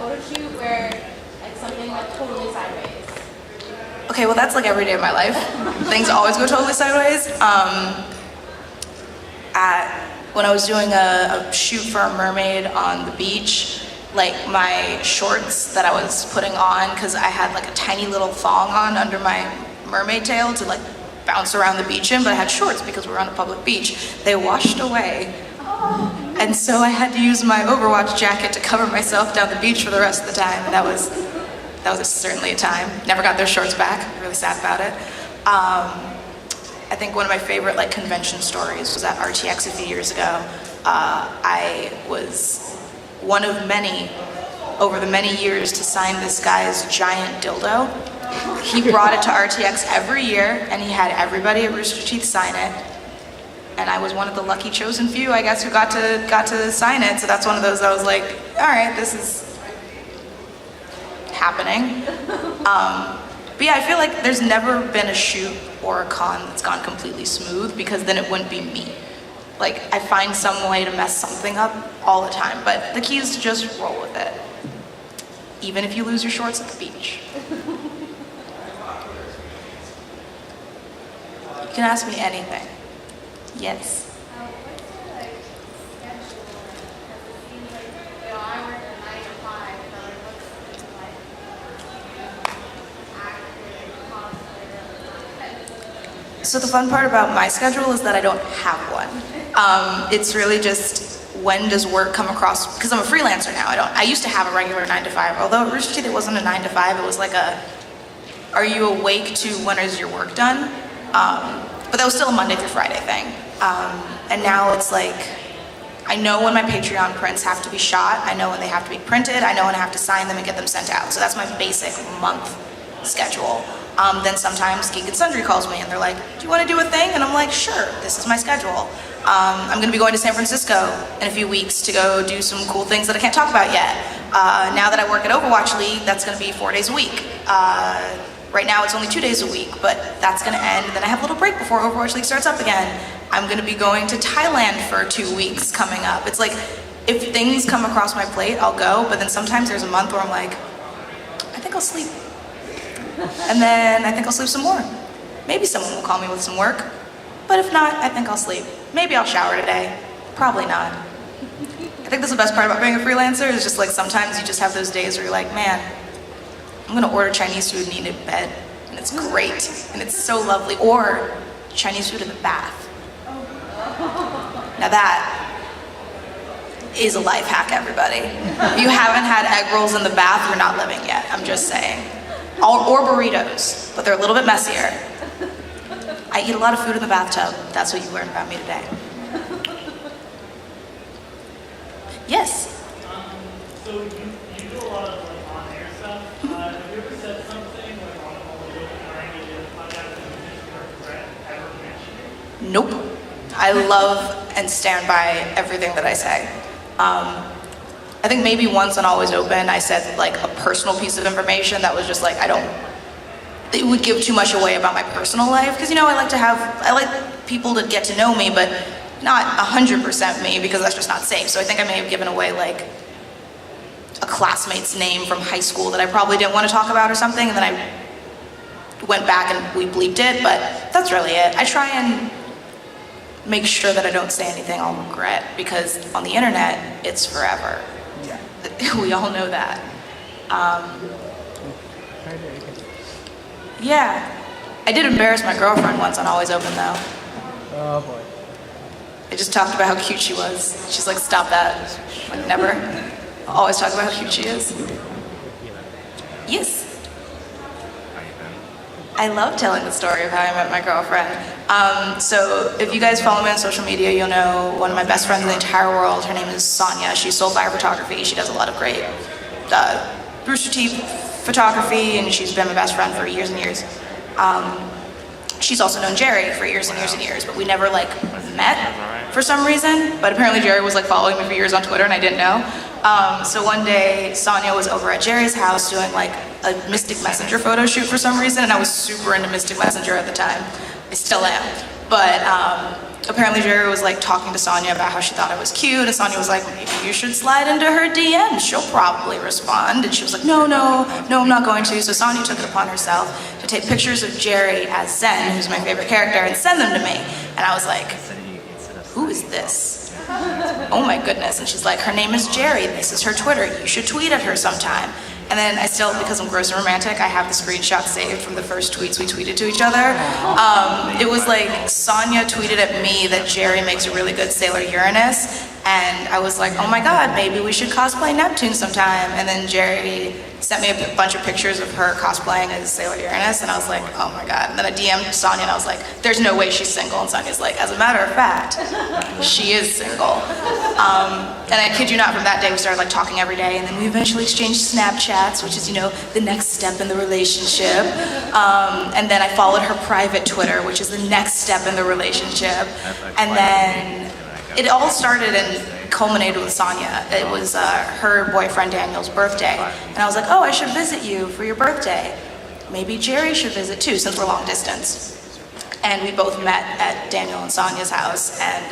photo shoot where it's something like totally sideways? Okay, well that's like every day of my life. Things always go totally sideways. When I was doing a shoot for a mermaid on the beach, like my shorts that I was putting on, because I had like a tiny little thong on under my mermaid tail to like bounce around the beach in, but I had shorts because we were on a public beach. They washed away. And so I had to use my Overwatch jacket to cover myself down the beach for the rest of the time. And that was certainly a time. Never got those shorts back. Really sad about it. I think one of my favorite like convention stories was at RTX a few years ago. I was one of many over the many years to sign this guy's giant dildo. He brought it to RTX every year and he had everybody at Rooster Teeth sign it. And I was one of the lucky chosen few, I guess, who got to sign it. So that's one of those that I was like, all right, this is happening. But yeah, I feel like there's never been a shoot or a con that's gone completely smooth, because then it wouldn't be me. Like, I find some way to mess something up all the time, but the key is to just roll with it. Even if you lose your shorts at the beach. You can ask me anything. Yes. So the fun part about my schedule is that I don't have one. It's really just, when does work come across, because I'm a freelancer now. I used to have a regular 9 to 5, although at Rooster Teeth it wasn't a 9 to 5, it was like a, are you awake to when is your work done? But that was still a Monday through Friday thing. And now it's like, I know when my Patreon prints have to be shot, I know when they have to be printed, I know when I have to sign them and get them sent out. So that's my basic month schedule. Then sometimes Geek and Sundry calls me and they're like, do you want to do a thing? And I'm like, sure, this is my schedule. I'm gonna be going to San Francisco in a few weeks to go do some cool things that I can't talk about yet. Now that I work at Overwatch League, that's gonna be 4 days a week. Right now it's only 2 days a week, but that's gonna end. Then I have a little break before Overwatch League starts up again. I'm gonna be going to Thailand for 2 weeks coming up. It's like, if things come across my plate, I'll go, but then sometimes there's a month where I'm like, I think I'll sleep. And then I think I'll sleep some more. Maybe someone will call me with some work, but if not, I think I'll sleep. Maybe I'll shower today. Probably not. I think that's the best part about being a freelancer, is just like sometimes you just have those days where you're like, man, I'm gonna order Chinese food and eat it in bed, and it's great, and it's so lovely. Or Chinese food in the bath. Now that is a life hack, everybody. If you haven't had egg rolls in the bath, you're not living yet, I'm just saying. Or burritos, but they're a little bit messier. I eat a lot of food in the bathtub. That's what you learned about me today. Yes? So you do a lot of like on-air stuff. Have you ever said something like on a or any of the podcasts that you regret ever mentioning? Nope. I love and stand by everything that I say. I think maybe once on Always Open, I said like a personal piece of information that was just like, it would give too much away about my personal life. Because, you know, I like people to get to know me, but not 100% me, because that's just not safe. So I think I may have given away like a classmate's name from high school that I probably didn't want to talk about or something. And then I went back and we bleeped it, but that's really it. I try and make sure that I don't say anything I'll regret, because on the internet, it's forever. Yeah. We all know that. Yeah. I did embarrass my girlfriend once on Always Open though. Oh boy. I just talked about how cute she was. She's like, stop that. Like, never. I'll always talk about how cute she is. Yes. I love telling the story of how I met my girlfriend. So if you guys follow me on social media, you'll know one of my best friends in the entire world. Her name is Sonia. She's Soul Fire Photography. She does a lot of great Rooster Teeth photography, and she's been my best friend for years and years. She's also known Jerry for years and years and years, but we never like met for some reason. But apparently Jerry was like following me for years on Twitter and I didn't know. So one day Sonia was over at Jerry's house doing like a Mystic Messenger photo shoot for some reason, and I was super into Mystic Messenger at the time. I still am. But apparently Jerry was like talking to Sonia about how she thought I was cute, and Sonia was like, maybe you should slide into her DM, she'll probably respond. And she was like, no, I'm not going to. So Sonia took it upon herself to take pictures of Jerry as Zen, who's my favorite character, and send them to me. And I was like, who is this? Oh my goodness. And she's like, her name is Jerry, this is her Twitter, you should tweet at her sometime. And then I still, because I'm gross and romantic, I have the screenshot saved from the first tweets we tweeted to each other. It was like, Sonia tweeted at me that Jerry makes a really good Sailor Uranus, and I was like, oh my god, maybe we should cosplay Neptune sometime. And then Jerry sent me a bunch of pictures of her cosplaying as Sailor Uranus, and I was like, oh my god. And then I DM'd Sonia and I was like, there's no way she's single. And Sonia's like, as a matter of fact, she is single. And I kid you not, from that day we started like talking every day, and then we eventually exchanged Snapchats, which is, you know, the next step in the relationship. And then I followed her private Twitter, which is the next step in the relationship. And then it all started and culminated with Sonia. It was her boyfriend Daniel's birthday, and I was like, oh, I should visit you for your birthday. Maybe Jerry should visit too, since we're long distance. And we both met at Daniel and Sonia's house, and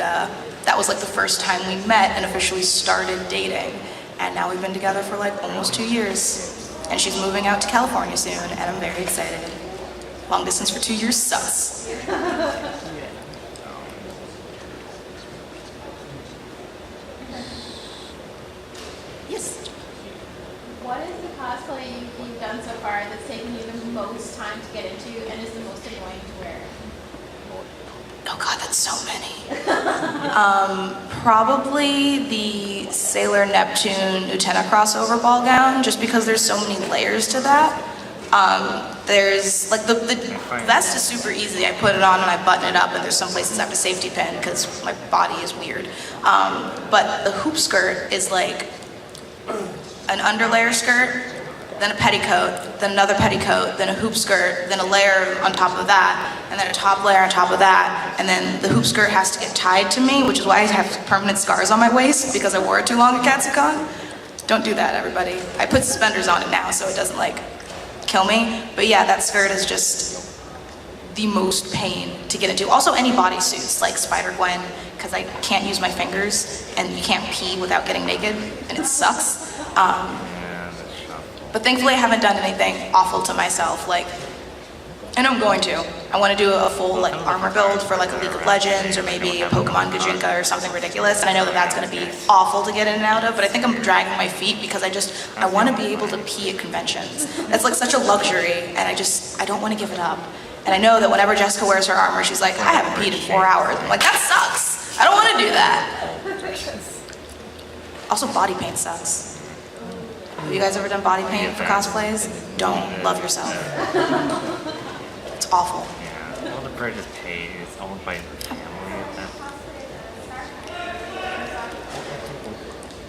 that was like the first time we met and officially started dating. And now we've been together for like almost 2 years. And she's moving out to California soon, and I'm very excited. Long distance for 2 years sucks. Yes? What is the cosplay you've done so far that's taken you the most time to get into and is the most annoying to wear? Oh god, that's so many. Probably the Sailor Neptune Utena crossover ball gown, just because there's so many layers to that. There's, like, the vest is super easy. I put it on and I button it up, and there's some places I have to safety pin because my body is weird. But the hoop skirt is like an underlayer skirt, then a petticoat, then another petticoat, then a hoop skirt, then a layer on top of that, and then a top layer on top of that, and then the hoop skirt has to get tied to me, which is why I have permanent scars on my waist, because I wore it too long at Katsucon. Don't do that, everybody. I put suspenders on it now so it doesn't, like, kill me. But yeah, that skirt is just the most pain to get into. Also, any bodysuits, like Spider-Gwen, because I can't use my fingers, and you can't pee without getting naked, and it sucks. But thankfully I haven't done anything awful to myself, like, and I'm going to. I want to do a full like armor build for like a League of Legends or maybe a Pokemon Gajinka or something ridiculous, and I know that that's going to be awful to get in and out of, but I think I'm dragging my feet because I want to be able to pee at conventions. That's like such a luxury, and I don't want to give it up. And I know that whenever Jessica wears her armor, she's like, I haven't peed in 4 hours. I'm like, that sucks. I don't want to do that. Also, body paint sucks. Have you guys ever done body paint for cosplays? Don't love yourself. It's awful. Yeah, all the bread is paid. It's owned by the family.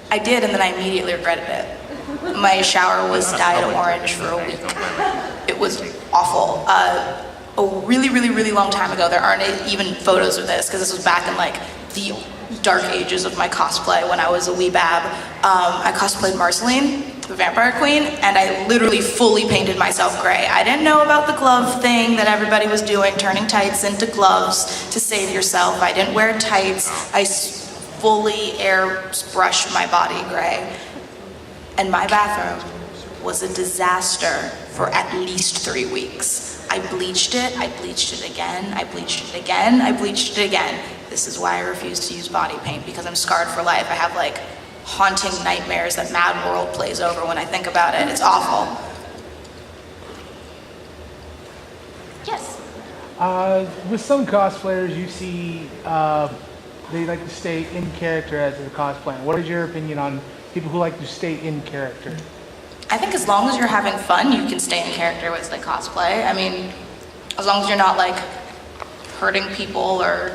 I did, and then I immediately regretted it. My shower was dyed orange for a week. It was awful. A really, really, really long time ago, there aren't even photos of this, because this was back in like the dark ages of my cosplay when I was a wee bab. I cosplayed Marceline, the Vampire Queen, and I literally fully painted myself gray. I didn't know about the glove thing that everybody was doing, turning tights into gloves to save yourself. I didn't wear tights. I fully airbrushed my body gray. And my bathroom was a disaster for at least 3 weeks. I bleached it again, I bleached it again, I bleached it again. This is why I refuse to use body paint, because I'm scarred for life. I have like haunting nightmares that Mad World plays over when I think about it. It's awful. Yes? With some cosplayers, you see they like to stay in character as they're cosplaying. What is your opinion on people who like to stay in character? I think as long as you're having fun, you can stay in character as they cosplay. I mean, as long as you're not like hurting people or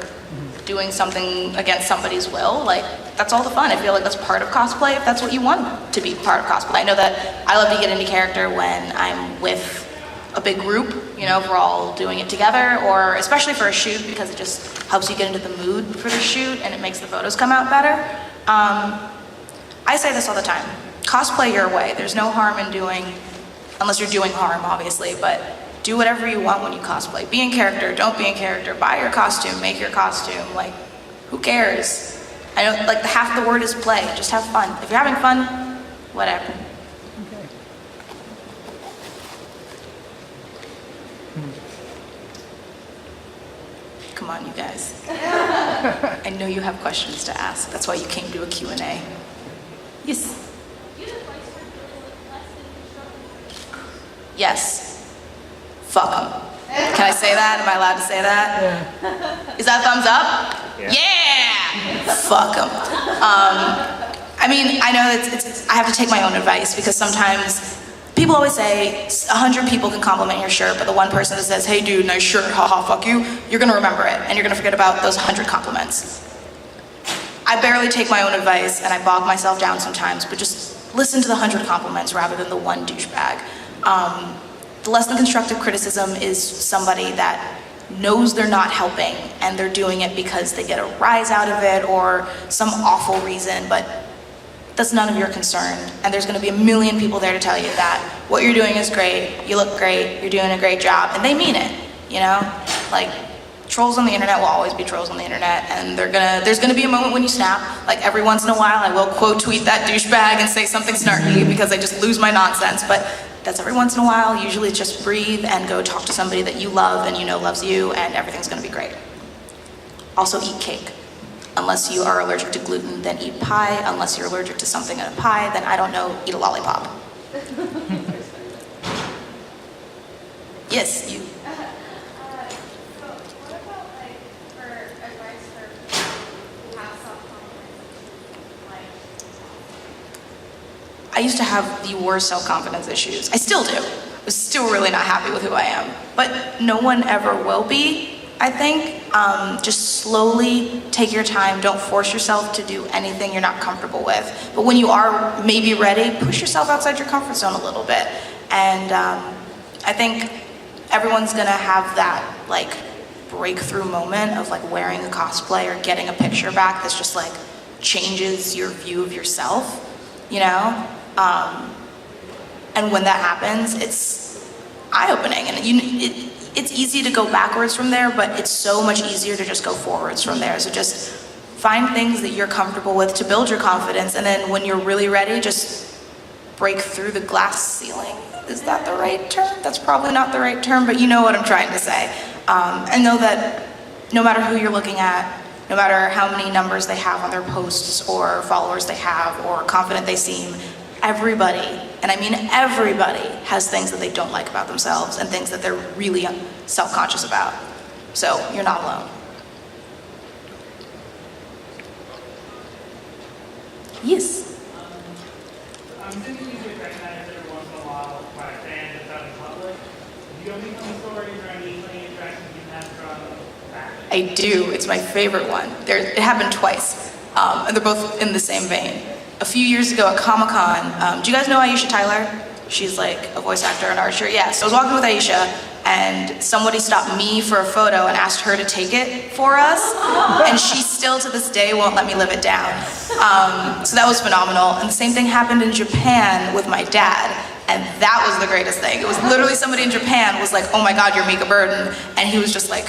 doing something against somebody's will, like that's all the fun. I feel like that's part of cosplay if that's what you want to be part of cosplay. I know that I love to get into character when I'm with a big group, you know, if we're all doing it together, or especially for a shoot, because it just helps you get into the mood for the shoot and it makes the photos come out better. I say this all the time. Cosplay your way. There's no harm in doing, unless you're doing harm, obviously, but do whatever you want when you cosplay. Be in character, don't be in character, buy your costume, make your costume, like, who cares? I know, like, half the word is play, just have fun. If you're having fun, whatever. Okay. Come on, you guys. I know you have questions to ask. That's why you came to a Q&A. Yes? Yes. Fuck them. Can I say that? Am I allowed to say that? Yeah. Is that thumbs up? Yeah. Fuck them. I mean, I know it's I have to take my own advice because sometimes people always say 100 people can compliment your shirt, but the one person that says, hey dude, nice shirt, haha, fuck you, you're gonna remember it and you're gonna forget about those 100 compliments. I barely take my own advice and I bog myself down sometimes, but just listen to the 100 compliments rather than the one douchebag. The less than constructive criticism is somebody that knows they're not helping and they're doing it because they get a rise out of it or some awful reason, but that's none of your concern. And there's gonna be a million people there to tell you that what you're doing is great, you look great, you're doing a great job, and they mean it, you know? Like, trolls on the internet will always be trolls on the internet, and there's gonna be a moment when you snap. Like, every once in a while, I will quote tweet that douchebag and say something snarky because I just lose my nonsense, but that's every once in a while. Usually it's just breathe and go talk to somebody that you love and you know loves you, and everything's gonna be great. Also, eat cake. Unless you are allergic to gluten, then eat pie. Unless you're allergic to something in a pie, then I don't know, eat a lollipop. Yes, you. So what about like for advice for people who have self-confidence? Like, I used to have the worst self-confidence issues. I still do. I'm still really not happy with who I am. But no one ever will be, I think. Just slowly take your time. Don't force yourself to do anything you're not comfortable with. But when you are maybe ready, push yourself outside your comfort zone a little bit. And I think everyone's gonna have that like breakthrough moment of like wearing a cosplay or getting a picture back that's just like changes your view of yourself, you know? And when that happens, it's eye-opening, and it's easy to go backwards from there, but it's so much easier to just go forwards from there. So just find things that you're comfortable with to build your confidence, and then when you're really ready, just break through the glass ceiling. Is that the right term? That's probably not the right term, but you know what I'm trying to say. And know that no matter who you're looking at, no matter how many numbers they have on their posts or followers they have or confident they seem, everybody, and I mean everybody, has things that they don't like about themselves and things that they're really self-conscious about. So you're not alone. Yes? I'm thinking you get recognized every once in a while by fans that's out in public. Do you have any funny stories or any funny interactions you've had from that? I do. It's my favorite one. It happened twice, and they're both in the same vein. A few years ago at Comic-Con, do you guys know Aisha Tyler? She's like a voice actor and archer. Yeah, so I was walking with Aisha, and somebody stopped me for a photo and asked her to take it for us, and she still to this day won't let me live it down. So that was phenomenal. And the same thing happened in Japan with my dad, and that was the greatest thing. It was literally somebody in Japan was like, oh my God, you're Mika Burton, and he was just like,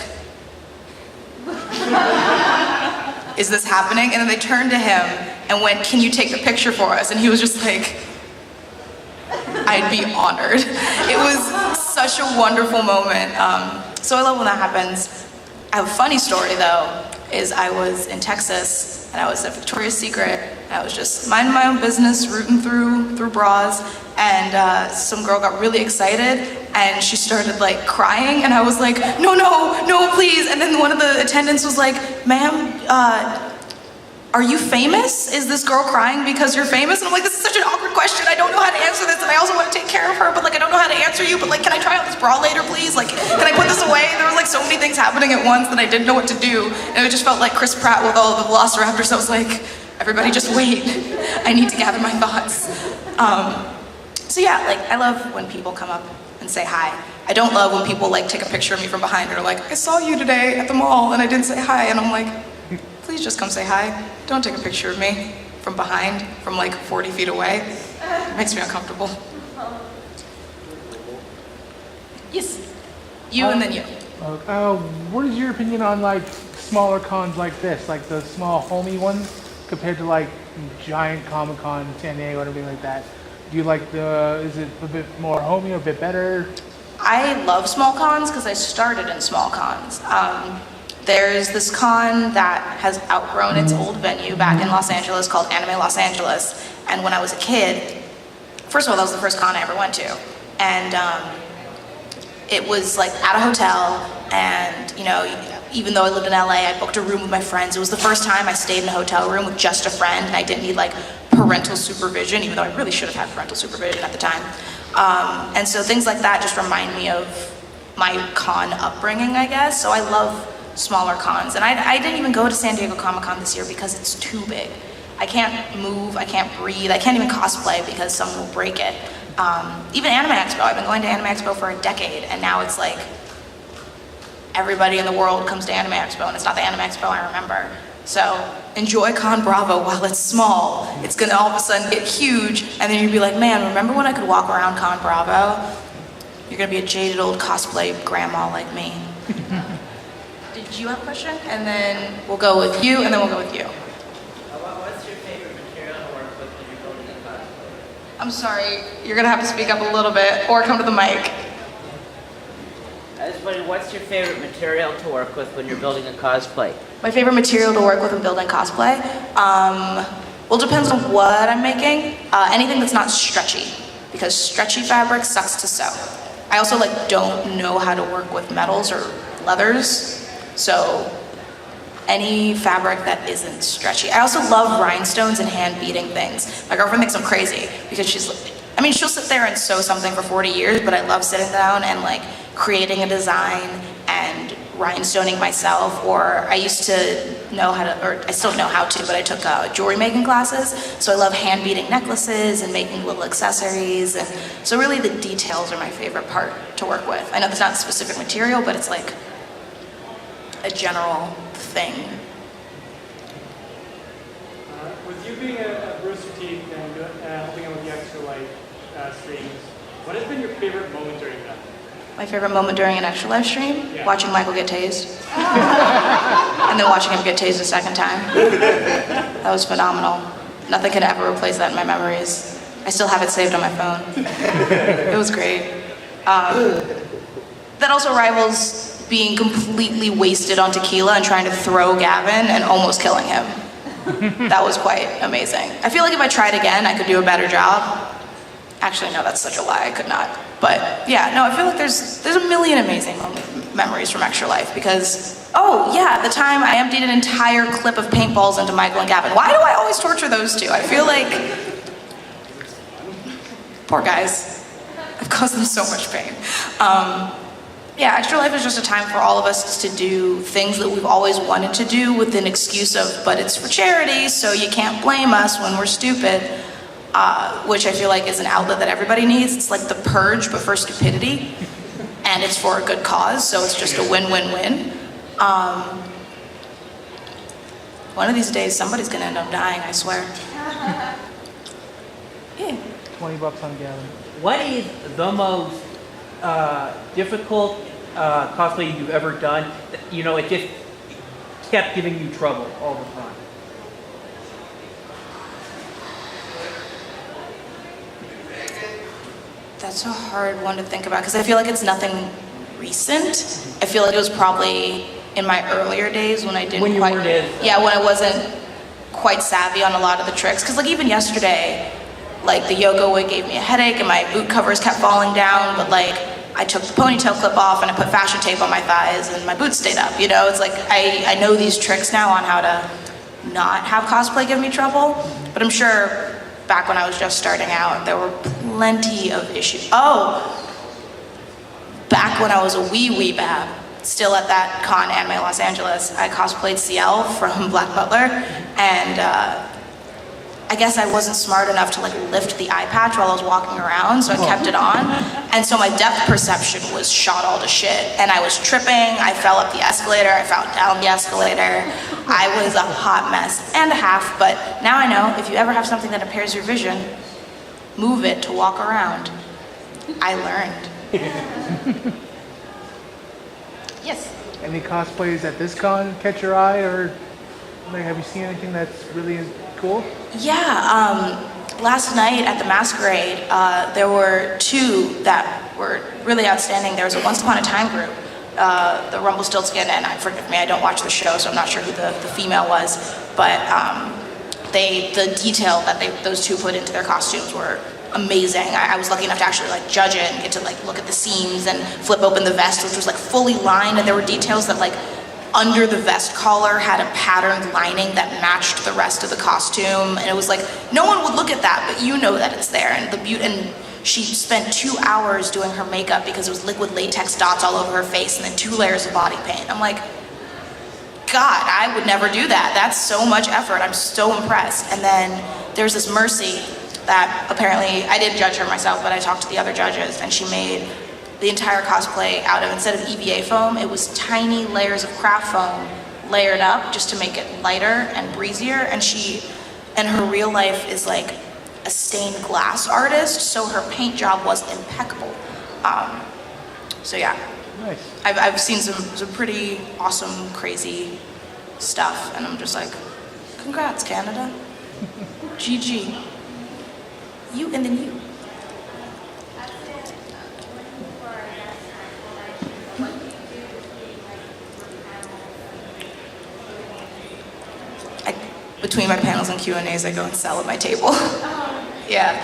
is this happening? And then they turned to him and went, can you take the picture for us? And he was just like, I'd be honored. It was such a wonderful moment. So I love when that happens. I have a funny story though, is I was in Texas and I was at Victoria's Secret and I was just minding my own business, rooting through bras, and some girl got really excited and she started like crying, and I was like, no, please. And then one of the attendants was like, ma'am, are you famous? Is this girl crying because you're famous? And I'm like, this is such an awkward question. I don't know how to answer this, and I also want to take care of her, but like I don't know how to answer you, but like, can I try out this bra later, please? Like, can I put this away? There was like so many things happening at once that I didn't know what to do, and it just felt like Chris Pratt with all of the Velociraptors. I was like, everybody just wait. I need to gather my thoughts. So yeah, like I love when people come up and say hi. I don't love when people like take a picture of me from behind and are like, I saw you today at the mall and I didn't say hi, and I'm like, please just come say hi. Don't take a picture of me from behind, from like 40 feet away. It makes me uncomfortable. Yes? You and then you. What is your opinion on like smaller cons like this, like the small homey ones, compared to like giant Comic Con, San Diego, and everything like that? Do you like is it a bit more homey or a bit better? I love small cons because I started in small cons. There's this con that has outgrown its old venue back in Los Angeles called Anime Los Angeles. And when I was a kid, first of all, that was the first con I ever went to. And it was like at a hotel, and you know, even though I lived in LA, I booked a room with my friends. It was the first time I stayed in a hotel room with just a friend, and I didn't need like parental supervision, even though I really should have had parental supervision at the time. And so things like that just remind me of my con upbringing, I guess. So I love smaller cons. And I didn't even go to San Diego Comic-Con this year because it's too big. I can't move, I can't breathe, I can't even cosplay because someone will break it. Even Anime Expo, I've been going to Anime Expo for a decade, and now it's like everybody in the world comes to Anime Expo, and it's not the Anime Expo I remember. So enjoy ConBravo while it's small. It's gonna all of a sudden get huge, and then you'll be like, man, remember when I could walk around ConBravo? You're gonna be a jaded old cosplay grandma like me. Did you have a question? And then we'll go with you, and then we'll go with you. What's your favorite material to work with when you're building a cosplay? I'm sorry, you're gonna have to speak up a little bit, or come to the mic. I was wondering, what's your favorite material to work with when you're building a cosplay? My favorite material to work with in building cosplay? Well, it depends on what I'm making. Anything that's not stretchy, because stretchy fabric sucks to sew. I also don't know how to work with metals or leathers, so any fabric that isn't stretchy. I also love rhinestones and hand beading things. My girlfriend thinks I'm crazy because she'll sit there and sew something for 40 years, but I love sitting down and creating a design and rhinestoning myself. Or I used to know how to, or I still know how to, but I took jewelry making classes. So I love hand beading necklaces and making little accessories. And so really the details are my favorite part to work with. I know there's not a specific material, but it's like a general thing. With you being a Rooster Teeth and helping out with the Extra Life streams, what has been your favorite moment during that? My favorite moment during an Extra Life stream? Yeah. Watching Michael get tased. And then watching him get tased a second time. That was phenomenal. Nothing can ever replace that in my memories. I still have it saved on my phone. It was great. That also rivals being completely wasted on tequila and trying to throw Gavin and almost killing him. That was quite amazing. I feel like if I tried again, I could do a better job. Actually, no, that's such a lie, I could not. But yeah, no, I feel like there's a million amazing memories from Extra Life because, oh yeah, the time I emptied an entire clip of paintballs into Michael and Gavin. Why do I always torture those two? I feel like, poor guys, I've caused them so much pain. Yeah, Extra Life is just a time for all of us to do things that we've always wanted to do with an excuse of, but it's for charity, so you can't blame us when we're stupid, which I feel like is an outlet that everybody needs. It's like the purge, but for stupidity, and it's for a good cause, so it's just a win-win-win. One of these days, somebody's gonna end up dying, I swear. Yeah. $20 on Gavin. What is the most difficult cosplay you've ever done? You know, it just kept giving you trouble all the time. That's a hard one to think about because I feel like it's nothing recent. I feel like it was probably in my earlier days when I didn't When you quite, weren't as- yeah, when I wasn't quite savvy on a lot of the tricks. Because even yesterday, the yoga wig gave me a headache and my boot covers kept falling down, but I took the ponytail clip off and I put fashion tape on my thighs and my boots stayed up, you know? It's I know these tricks now on how to not have cosplay give me trouble, but I'm sure back when I was just starting out, there were plenty of issues. Oh, back when I was a wee bab, still at that con Anime Los Angeles, I cosplayed CL from Black Butler, and I guess I wasn't smart enough to lift the eye patch while I was walking around, so I kept it on. And so my depth perception was shot all to shit. And I was tripping, I fell up the escalator, I fell down the escalator. I was a hot mess and a half, but now I know if you ever have something that impairs your vision, move it to walk around. I learned. Yes. Any cosplays at this con catch your eye, or like, have you seen anything that's really cool? Yeah, last night at the Masquerade, there were two that were really outstanding. There was a Once Upon a Time group, the Rumpelstiltskin, and forgive me, I don't watch the show, so I'm not sure who the female was, but the detail that those two put into their costumes were amazing. I was lucky enough to actually like judge it and get to like look at the seams and flip open the vest, which was like fully lined, and there were details that like under the vest collar had a patterned lining that matched the rest of the costume, and it was like no one would look at that, but you know that it's there. And and she spent 2 hours doing her makeup because it was liquid latex dots all over her face and then 2 layers of body paint. I'm like, God, I would never do that. That's so much effort. I'm so impressed. And then there's this Mercy that apparently, I didn't judge her myself, but I talked to the other judges, and she made the entire cosplay out of, instead of EVA foam, it was tiny layers of craft foam layered up just to make it lighter and breezier. And her real life is like a stained glass artist, so her paint job was impeccable. So yeah. Nice. I've seen some pretty awesome, crazy stuff, and I'm just like, congrats, Canada. GG. You and then you. Between my panels and Q&As, I go and sell at my table. Yeah.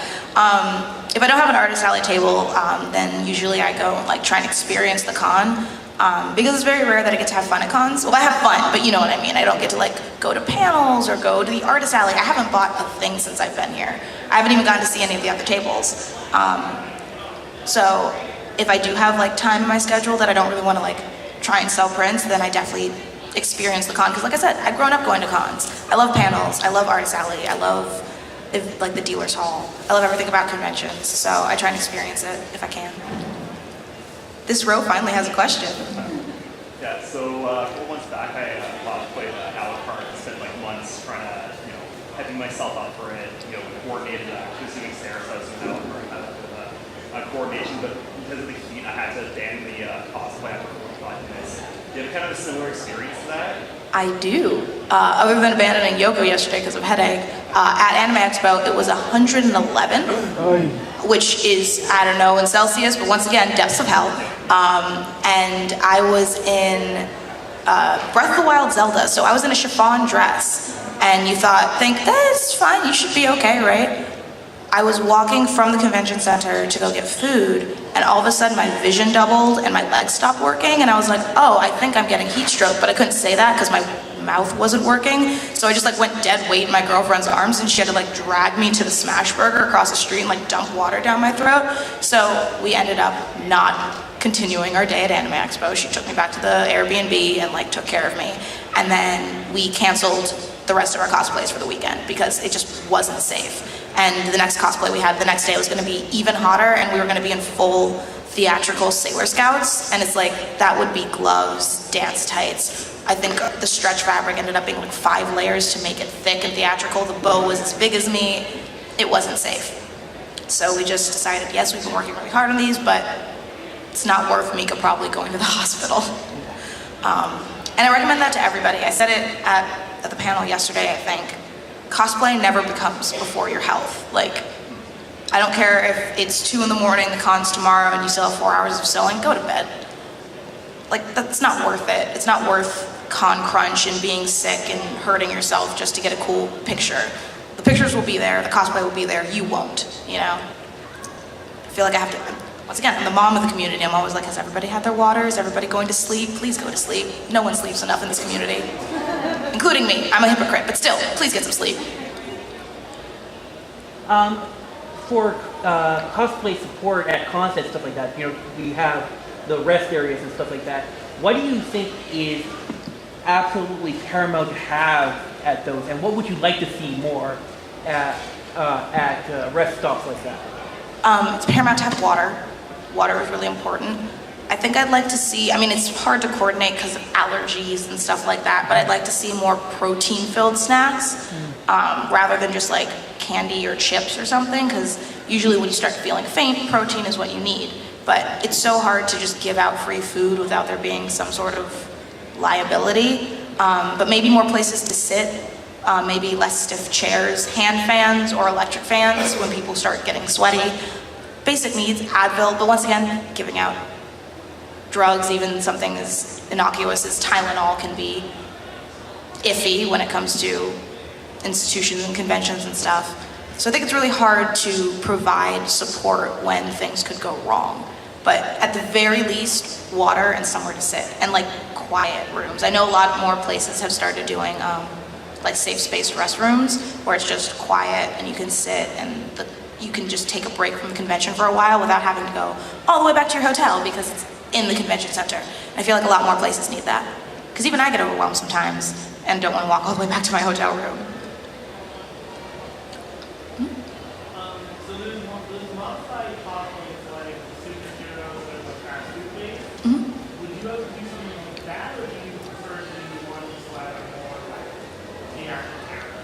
If I don't have an artist alley table, then usually I go and like try and experience the con. Because it's very rare that I get to have fun at cons. Well, I have fun, but you know what I mean. I don't get to like go to panels or go to the artist alley. I haven't bought a thing since I've been here. I haven't even gotten to see any of the other tables. So if I do have like time in my schedule that I don't really want to like try and sell prints, then I definitely experience the con. Because like I said, I've grown up going to cons. I love panels. I love artist alley. I love like the dealer's hall. I love everything about conventions. So I try and experience it if I can. This row finally has a question. Yeah, so a couple months back, I played Alucard and spent like months trying to, hyping myself up for it, coordinated actually doing stairs. I was doing Alucard, had a bit of coordination, but because of the heat, I had to abandon the cosplay after 45 minutes. Do you have kind of a similar experience to that? I do. Other than abandoning Yoko yesterday because of headache, at Anime Expo, it was 111. Which is, I don't know in Celsius, but once again, depths of hell. And I was in Breath of the Wild Zelda, so I was in a chiffon dress. And you think, that's fine, you should be okay, right? I was walking from the convention center to go get food, and all of a sudden my vision doubled and my legs stopped working, and I was like, oh, I think I'm getting heat stroke, but I couldn't say that because my mouth wasn't working, so I just like went dead weight in my girlfriend's arms, and she had to like drag me to the Smash Burger across the street and like dump water down my throat. So we ended up not continuing our day at Anime Expo. She took me back to the Airbnb and like took care of me, and then we canceled the rest of our cosplays for the weekend because it just wasn't safe. And the next cosplay we had the next day was going to be even hotter, and we were going to be in full theatrical Sailor Scouts, and it's like that would be gloves, dance tights. I think the stretch fabric ended up being like 5 layers to make it thick and theatrical. The bow was as big as me. It wasn't safe. So we just decided, yes, we've been working really hard on these, but it's not worth Mika probably going to the hospital. And I recommend that to everybody. I said it at the panel yesterday, I think. Cosplay never becomes before your health. Like, I don't care if it's 2 in the morning, the con's tomorrow, and you still have 4 hours of sewing, go to bed. Like, that's not worth it. It's not worth con crunch and being sick and hurting yourself just to get a cool picture. The pictures will be there, the cosplay will be there, you won't, I feel like I have to, once again, I'm the mom of the community. I'm always like, has everybody had their water? Is everybody going to sleep? Please go to sleep. No one sleeps enough in this community, including me. I'm a hypocrite, but still, please get some sleep. For cosplay support at cons and stuff like that, we have the rest areas and stuff like that. What do you think is absolutely paramount to have at those, and what would you like to see more at rest stops like that? It's paramount to have water. Water is really important. I think I'd like to see, it's hard to coordinate because of allergies and stuff like that, but I'd like to see more protein-filled snacks rather than just like candy or chips or something, because Usually when you start feeling faint, protein is what you need. But it's so hard to just give out free food without there being some sort of liability. But maybe more places to sit, maybe less stiff chairs, hand fans or electric fans when people start getting sweaty. Basic needs, Advil, but once again, giving out drugs, even something as innocuous as Tylenol, can be iffy when it comes to institutions and conventions and stuff. So I think it's really hard to provide support when things could go wrong. But at the very least, water and somewhere to sit, and like quiet rooms. I know a lot more places have started doing like safe space restrooms where it's just quiet and you can sit and you can just take a break from the convention for a while without having to go all the way back to your hotel because it's in the convention center. I feel like a lot more places need that. Because even I get overwhelmed sometimes and don't want to walk all the way back to my hotel room. So there's modified cosplays like superheroes or like fast-food-based. Would you ever do something like that, or do you prefer to do one that are more like the actual character?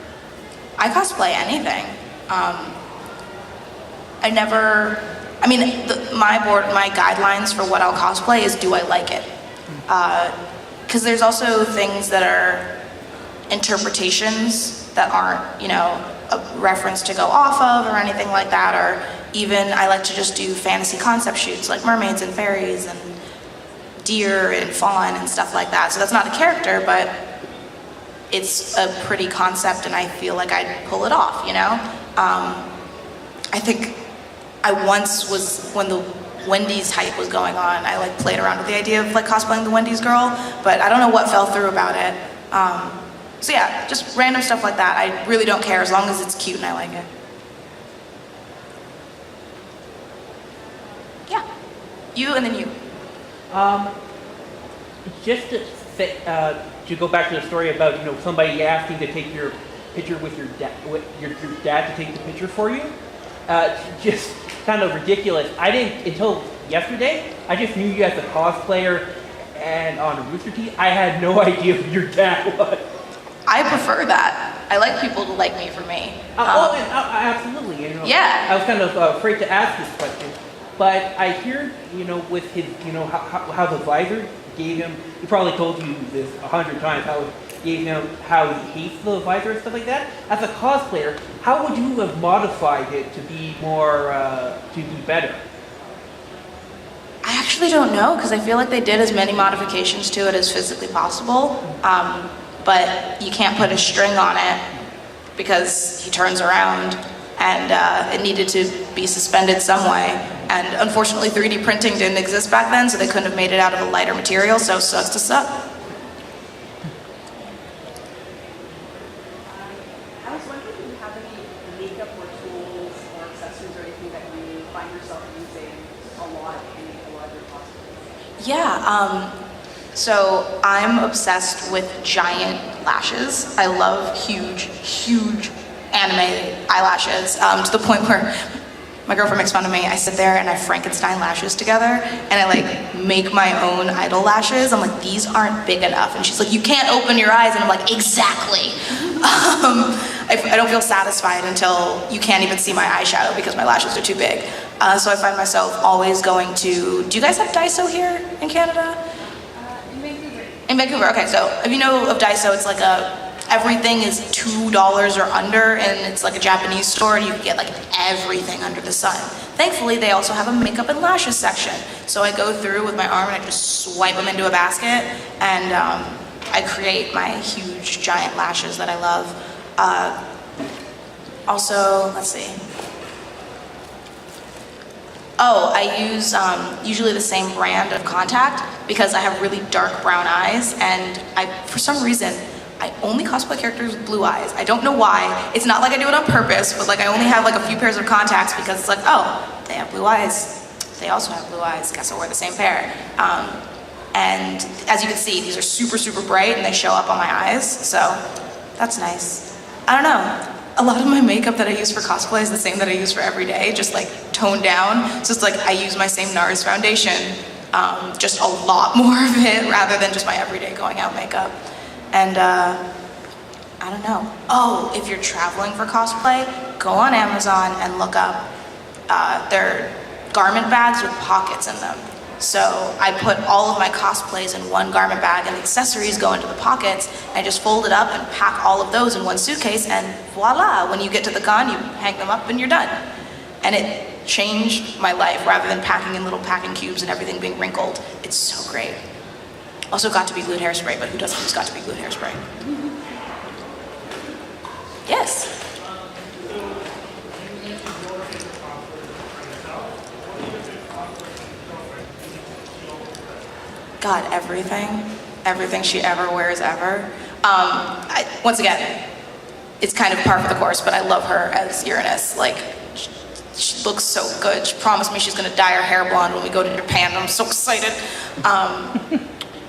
I cosplay anything. My guidelines for what I'll cosplay is, do I like it? Because there's also things that are interpretations that aren't, a reference to go off of or anything like that, or even I like to just do fantasy concept shoots like mermaids and fairies and deer and fawn and stuff like that. So that's not a character, but it's a pretty concept and I feel like I'd pull it off, I think I once was, when the Wendy's hype was going on, I like played around with the idea of like cosplaying the Wendy's girl, but I don't know what fell through about it. So yeah, just random stuff like that. I really don't care as long as it's cute and I like it. Yeah, you and then you. Just to go back to the story about somebody asking to take your picture with your dad to take the picture for you. Just kind of ridiculous. I didn't until yesterday. I just knew you as a cosplayer and on Rooster Teeth. I had no idea who your dad was. I prefer that. I like people to like me for me. Absolutely. Yeah. I was kind of afraid to ask this question, but I hear with his how the visor gave him. He probably told you this 100 times how it gave him how he hates the visor and stuff like that. As a cosplayer, how would you have modified it to be more to be better? I actually don't know because I feel like they did as many modifications to it as physically possible. But you can't put a string on it because he turns around and it needed to be suspended some way. And unfortunately 3D printing didn't exist back then, so they couldn't have made it out of a lighter material, so sucks to suck. I was wondering if you have any makeup or tools or accessories or anything that you find yourself using a lot in a lot of your cosplays. Yeah, so I'm obsessed with giant lashes. I love huge anime eyelashes, to the point where my girlfriend makes fun of me. I sit there and I Frankenstein lashes together and I like make my own idol lashes. I'm like, these aren't big enough. And she's like, you can't open your eyes. And I'm like, exactly. I don't feel satisfied until you can't even see my eyeshadow because my lashes are too big. So I find myself always going to, do you guys have Daiso here in Canada? In Vancouver, okay, so if you know of Daiso, it's like everything is $2 or under, and it's like a Japanese store, and you can get like everything under the sun. Thankfully, they also have a makeup and lashes section. So I go through with my arm and I just swipe them into a basket, and I create my huge, giant lashes that I love. Also, let's see. Oh, I use usually the same brand of contact because I have really dark brown eyes, and for some reason, I only cosplay characters with blue eyes. I don't know why. It's not like I do it on purpose, but like I only have like a few pairs of contacts because it's like, oh, they have blue eyes. They also have blue eyes. Guess I'll wear the same pair. And as you can see, these are super bright and they show up on my eyes, so that's nice. I don't know. A lot of my makeup that I use for cosplay is the same that I use for every day, just like toned down. So it's like I use my same NARS foundation, just a lot more of it rather than just my everyday going out makeup. And I don't know. Oh, if you're traveling for cosplay, go on Amazon and look up they're garment bags with pockets in them. So I put all of my cosplays in one garment bag and the accessories go into the pockets. I just fold it up and pack all of those in one suitcase, and voila, when you get to the con, you hang them up and you're done. And it changed my life rather than packing in little packing cubes and everything being wrinkled. It's so great. Also got to be glued hairspray, but who's got to be glued hairspray? Yes. God, everything she ever wears ever. Once again, it's kind of par for the course, but I love her as Uranus. Like, she looks so good. She promised me she's gonna dye her hair blonde when we go to Japan. I'm so excited.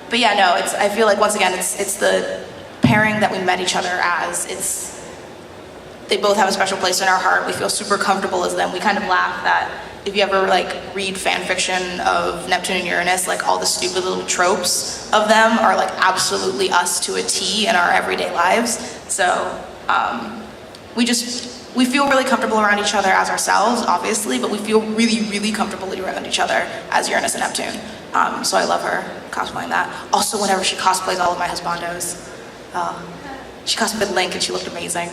But yeah, no, I feel like once again, it's the pairing that we met each other as. They both have a special place in our heart. We feel super comfortable as them. We kind of laugh that if you ever like read fan fiction of Neptune and Uranus, like all the stupid little tropes of them are like absolutely us to a T in our everyday lives. So we feel really comfortable around each other as ourselves, obviously, but we feel really, really comfortable around each other as Uranus and Neptune. So I love her cosplaying that. Also, whenever she cosplays all of my husbandos, she cosplayed Link and she looked amazing.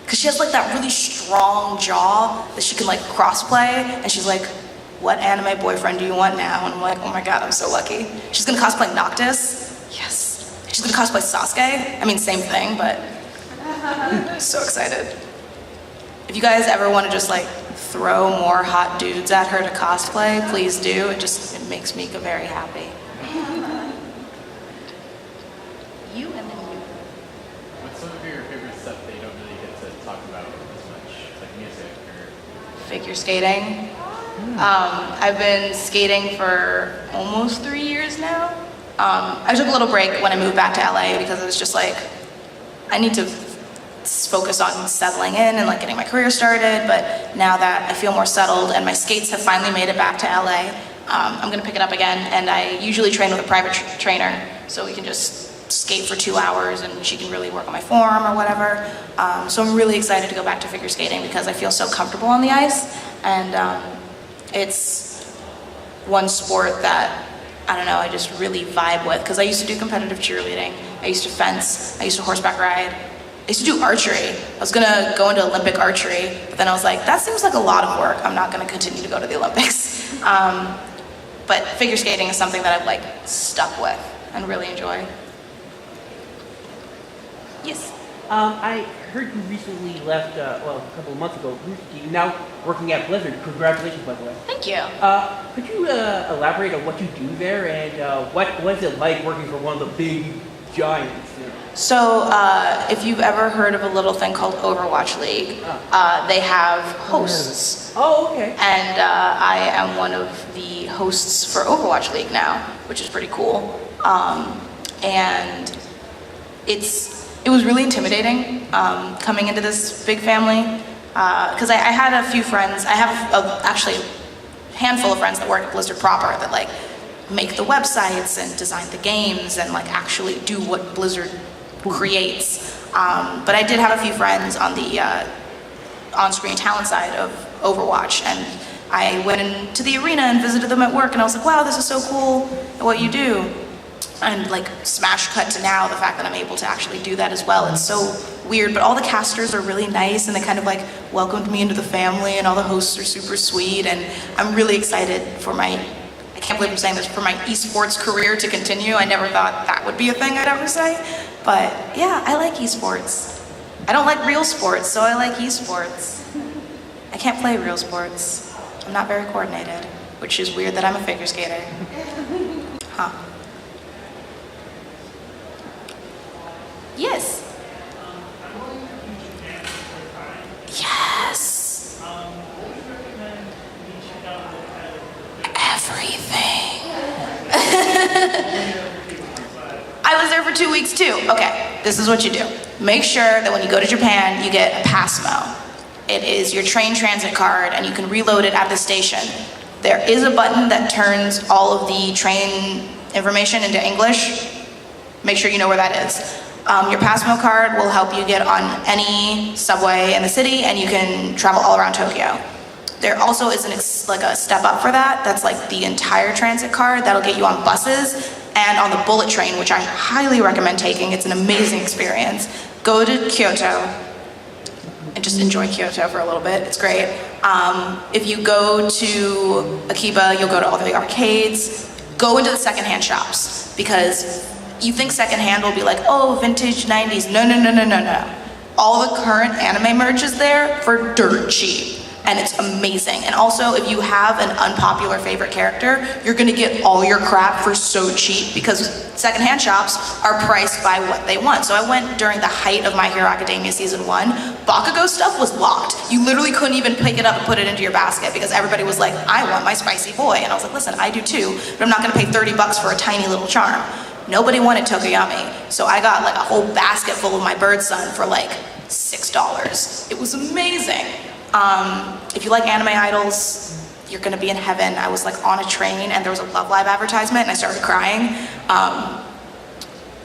Because she has like that really strong jaw that she can like crossplay, and she's like, what anime boyfriend do you want now? And I'm like, oh my god, I'm so lucky. She's gonna cosplay Noctis. Yes. She's gonna cosplay Sasuke. I mean, same thing, but so excited. If you guys ever want to just like throw more hot dudes at her to cosplay, please do. It makes Mika very happy. You and then you. What's some of your favorite stuff that you don't really get to talk about as much, like music or? Figure skating. I've been skating for almost 3 years now. I took a little break when I moved back to LA because it was just like, I need to focus on settling in and like getting my career started, but now that I feel more settled and my skates have finally made it back to LA, I'm gonna pick it up again, and I usually train with a private trainer, so we can just skate for 2 hours and she can really work on my form or whatever. So I'm really excited to go back to figure skating because I feel so comfortable on the ice, and it's one sport that, I don't know, I just really vibe with, because I used to do competitive cheerleading, I used to fence, I used to horseback ride, I used to do archery. I was gonna go into Olympic archery, but then I was like, that seems like a lot of work. I'm not gonna continue to go to the Olympics. But figure skating is something that I've like stuck with and really enjoy. Yes. I heard you recently left, a couple of months ago. You're now working at Blizzard. Congratulations, by the way. Thank you. Could you elaborate on what you do there, and what is it like working for one of the big giants? You know? So if you've ever heard of a little thing called Overwatch League, they have hosts. Oh, okay. And I am one of the hosts for Overwatch League now, which is pretty cool. And it was really intimidating coming into this big family, because I had a few friends. I have actually a handful of friends that work at Blizzard proper that like make the websites and design the games and like actually do what Blizzard creates. But I did have a few friends on the on-screen talent side of Overwatch, and I went into the arena and visited them at work, and I was like, wow, this is so cool what you do. And like smash cut to now, the fact that I'm able to actually do that as well. It's so weird, but all the casters are really nice, and they kind of like welcomed me into the family, and all the hosts are super sweet, and I'm really excited for I can't believe I'm saying this, for my esports career to continue. I never thought that would be a thing I'd ever say, but yeah, I like esports. I don't like real sports, so I like esports. I can't play real sports. I'm not very coordinated, which is weird that I'm a figure skater. Huh. Yes. Yes. Everything. I was there for 2 weeks too. Okay, this is what you do. Make sure that when you go to Japan, you get a Passmo. It is your train transit card, and you can reload it at the station. There is a button that turns all of the train information into English. Make sure you know where that is. Your Passmo card will help you get on any subway in the city, and you can travel all around Tokyo. There also is like a step up for that. That's like the entire transit card. That'll get you on buses and on the bullet train, which I highly recommend taking. It's an amazing experience. Go to Kyoto and just enjoy Kyoto for a little bit. It's great. If you go to Akiba, you'll go to all the arcades. Go into the secondhand shops, because you think secondhand will be like, oh, vintage 90s. No, no, no, no, no, no. All the current anime merch is there for dirt cheap. And it's amazing. And also, if you have an unpopular favorite character, you're gonna get all your crap for so cheap, because secondhand shops are priced by what they want. So I went during the height of My Hero Academia Season 1. Bakugo stuff was locked. You literally couldn't even pick it up and put it into your basket, because everybody was like, I want my spicy boy. And I was like, listen, I do too, but I'm not gonna pay $30 for a tiny little charm. Nobody wanted Tokoyami. So I got like a whole basket full of my bird son for like $6. It was amazing. If you like anime idols, you're gonna be in heaven. I was like on a train and there was a Love Live advertisement and I started crying.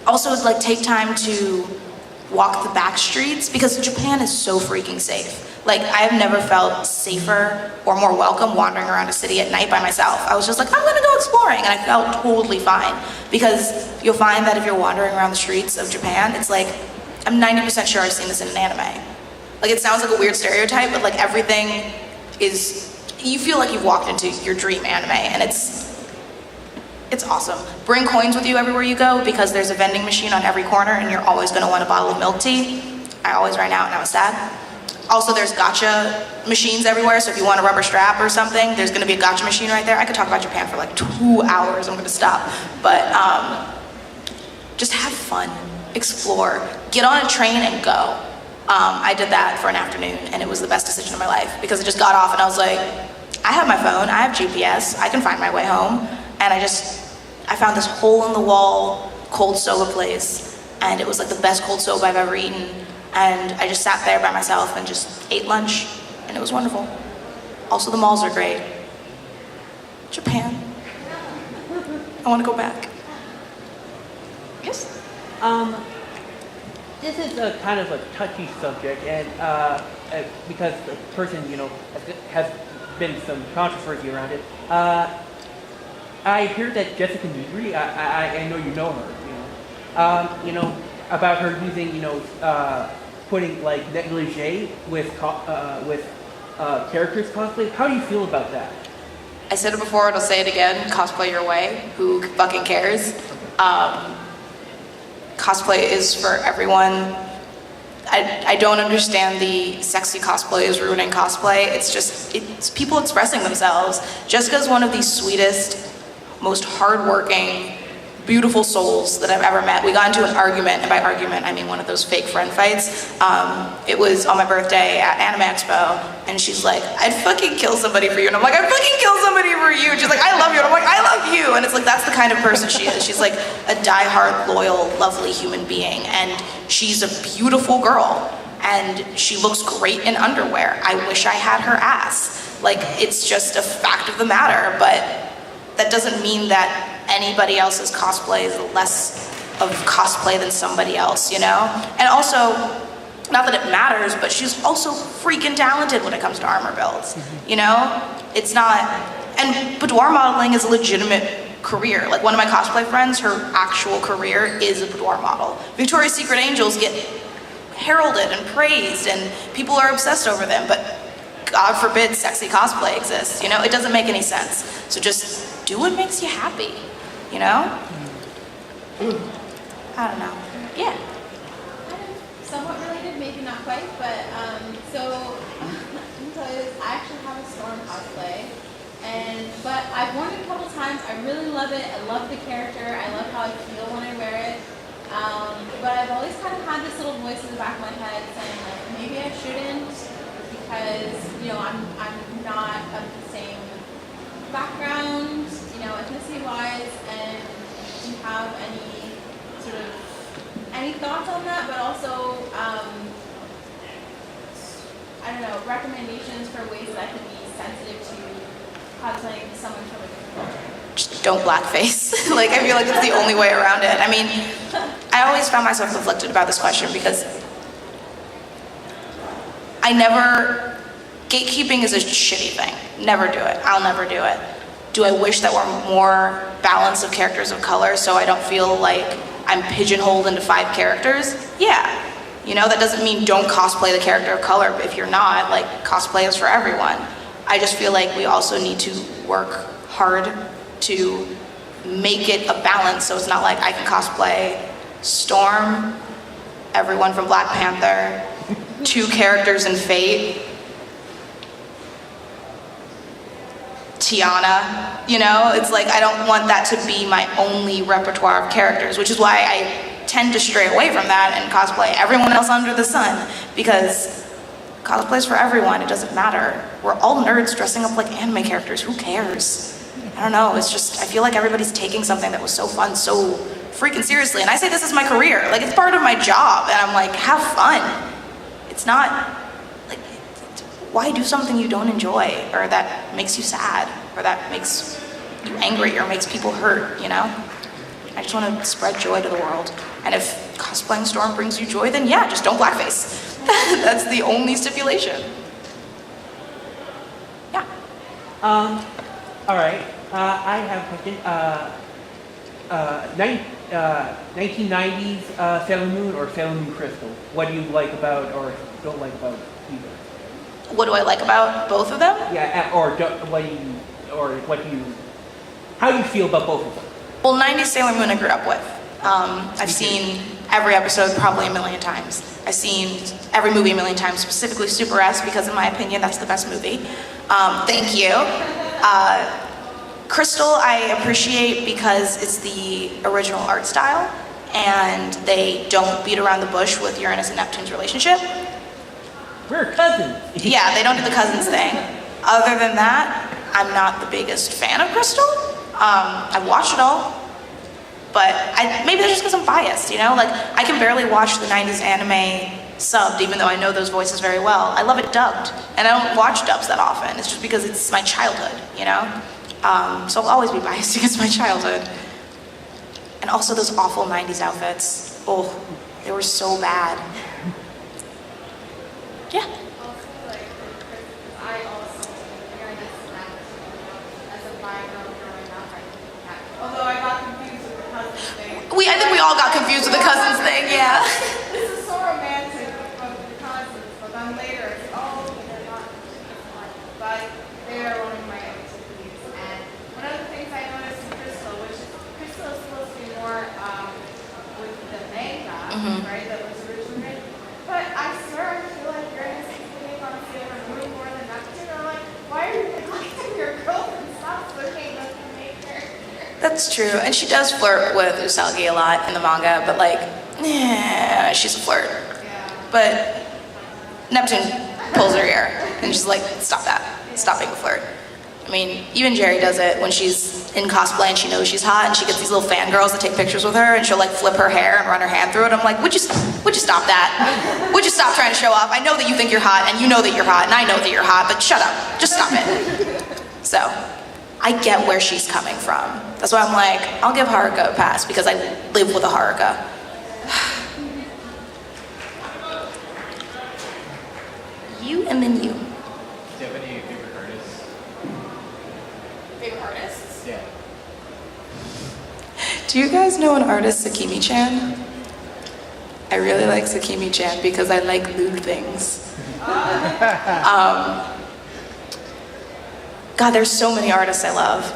Also, like, take time to walk the back streets, because Japan is so freaking safe. Like, I have never felt safer or more welcome wandering around a city at night by myself. I was just like, I'm gonna go exploring, and I felt totally fine. Because you'll find that if you're wandering around the streets of Japan, it's like, I'm 90% sure I've seen this in an anime. Like, it sounds like a weird stereotype, but like everything is, you feel like you've walked into your dream anime, and it's awesome. Bring coins with you everywhere you go, because there's a vending machine on every corner and you're always gonna want a bottle of milk tea. I always ran out and I was sad. Also, there's gacha machines everywhere, so if you want a rubber strap or something, there's gonna be a gacha machine right there. I could talk about Japan for like 2 hours, I'm gonna stop. But just have fun, explore, get on a train and go. I did that for an afternoon, and it was the best decision of my life, because I just got off and I was like, I have my phone, I have GPS, I can find my way home. And I found this hole-in-the-wall cold soba place, and it was like the best cold soba I've ever eaten. And I just sat there by myself and just ate lunch, and it was wonderful. Also, the malls are great. Japan. I want to go back. Yes? This is a kind of a touchy subject, and because the person, has been some controversy around it. I hear that Jessica Nigri, I know you know her, about her using, putting like negligee with characters cosplay. How do you feel about that? I said it before, and I'll say it again, cosplay your way. Who fucking cares? Cosplay is for everyone. I don't understand the sexy cosplay is ruining cosplay. It's people expressing themselves. Jessica's one of the sweetest, most hardworking, beautiful souls that I've ever met. We got into an argument, and by argument I mean one of those fake friend fights. It was on my birthday at Anime Expo, and she's like, I'd fucking kill somebody for you. And I'm like, I'd fucking kill somebody for you. And she's like, I love you. And I'm like, I love you. And it's like, that's the kind of person she is. She's like a diehard, loyal, lovely human being. And she's a beautiful girl. And she looks great in underwear. I wish I had her ass. Like, it's just a fact of the matter. But that doesn't mean that anybody else's cosplay is less of cosplay than somebody else, And also, not that it matters, but she's also freaking talented when it comes to armor builds, It's not, and boudoir modeling is a legitimate career. Like, one of my cosplay friends, her actual career is a boudoir model. Victoria's Secret Angels get heralded and praised, and people are obsessed over them, but God forbid sexy cosplay exists, It doesn't make any sense. So just do what makes you happy, I don't know. Yeah. Somewhat related, maybe not quite, but so I actually have a Storm cosplay, but I've worn it a couple times. I really love it. I love the character. I love how I feel when I wear it. But I've always kind of had this little voice in the back of my head saying, like, maybe I shouldn't, because I'm not of the same background, ethnicity-wise, and do you have any thoughts on that? But also, I don't know, recommendations for ways that I can be sensitive to cosplaying someone from a different culture. Just don't blackface. I feel like it's the only way around it. I mean, I always found myself conflicted about this question, because I never gatekeeping is a shitty thing. Never do it. I'll never do it. Do I wish that were more balance of characters of color so I don't feel like I'm pigeonholed into 5 characters? Yeah. You know, that doesn't mean don't cosplay the character of color if you're not. Like, cosplay is for everyone. I just feel like we also need to work hard to make it a balance so it's not like I can cosplay Storm, everyone from Black Panther, 2 characters in Fate, Tiana, you know? It's like I don't want that to be my only repertoire of characters, which is why I tend to stray away from that and cosplay everyone else under the sun, because cosplay's for everyone, it doesn't matter. We're all nerds dressing up like anime characters, who cares? I don't know, it's just, I feel like everybody's taking something that was so fun so freaking seriously, and I say this is my career, like it's part of my job, and I'm like, have fun. It's not, like, why do something you don't enjoy, or that makes you sad, or that makes you angry, or makes people hurt, you know? I just want to spread joy to the world, and if cosplaying Storm brings you joy, then yeah, just don't blackface. That's the only stipulation. Yeah. All right. I have a question. 1990s Sailor Moon or Sailor Moon Crystal? What do you like about or don't like about either? What do I like about both of them? Yeah, or how do you feel about both of them? Well, 90s Sailor Moon I grew up with. I've seen every episode probably a million times. I've seen every movie a million times, specifically Super S, because in my opinion, that's the best movie. Thank you. Crystal I appreciate because it's the original art style, and they don't beat around the bush with Uranus and Neptune's relationship. We're cousins. Yeah, they don't do the cousins thing. Other than that, I'm not the biggest fan of Crystal. I've watched it all, but maybe that's just because I'm biased, you know? Like, I can barely watch the 90s anime subbed, even though I know those voices very well. I love it dubbed, and I don't watch dubs that often. It's just because it's my childhood, you know? So I'll always be biased against my childhood. And also those awful 90s outfits. Oh, they were so bad. Yeah. Although I got confused with the cousins thing. I think we all got confused with the cousins thing, yeah. This is so romantic of the cousins, but then later it's, oh, they're not. But they are one of my activities. And one of the things I noticed in Crystal, which Crystal is supposed to be more with the manga, right, that was originally written. But I swear I feel like Uranus is hitting on Sailor Moon more than Neptune. I'm like, why are you neglecting your girlfriend? Stop looking at the main character. That's true, and she does flirt with Usagi a lot in the manga, but like, yeah, she's a flirt. But Neptune pulls her ear, and she's like, stop that. Stop being a flirt. I mean, even Jerry does it when she's in cosplay and she knows she's hot, and she gets these little fangirls that take pictures with her, and she'll like flip her hair and run her hand through it. I'm like, would you stop that? Would you stop trying to show off? I know that you think you're hot, and you know that you're hot, and I know that you're hot, but shut up. Just stop it. So, I get where she's coming from. That's why I'm like, I'll give Haruka a pass because I live with a Haruka. You and then you. Do you have any favorite artists? Favorite artists? Yeah. Do you guys know an artist, Sakimi-chan? I really like Sakimi-chan because I like lewd things. God, there's so many artists I love.